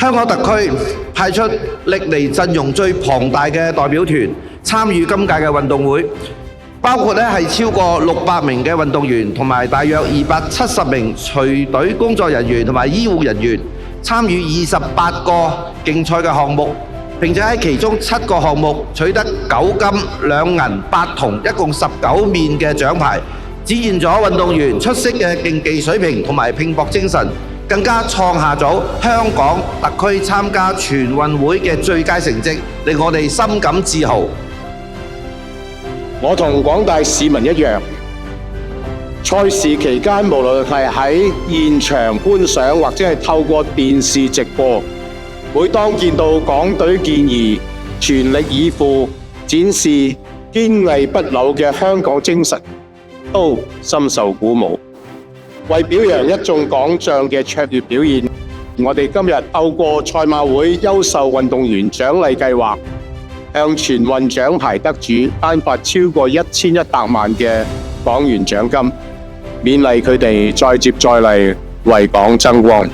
香港特區派出歷嚟陣容最龐大嘅代表團參與今屆嘅運動會，包括係超過600名嘅運動員同埋大約270名隨隊工作人員同埋醫護人員參與28個競賽嘅項目，並且喺其中7個項目取得9金2銀8銅，一共19面嘅獎牌，展現咗運動員出色嘅競技水平同埋拼搏精神，更加創下咗香港特區參加全運會嘅最佳成績，令我哋深感自豪。我同廣大市民一樣，賽事期間無論係喺現場觀賞或者係透過電視直播，每當見到港隊健兒全力以赴展示堅毅不朽嘅香港精神，都深受鼓舞。為表揚一眾港將嘅卓越表現，我哋今日透過賽馬會優秀運動員獎勵計劃，向全運獎牌得主頒發超過1100萬嘅港元獎金，勉勵佢哋再接再厲，為港爭光。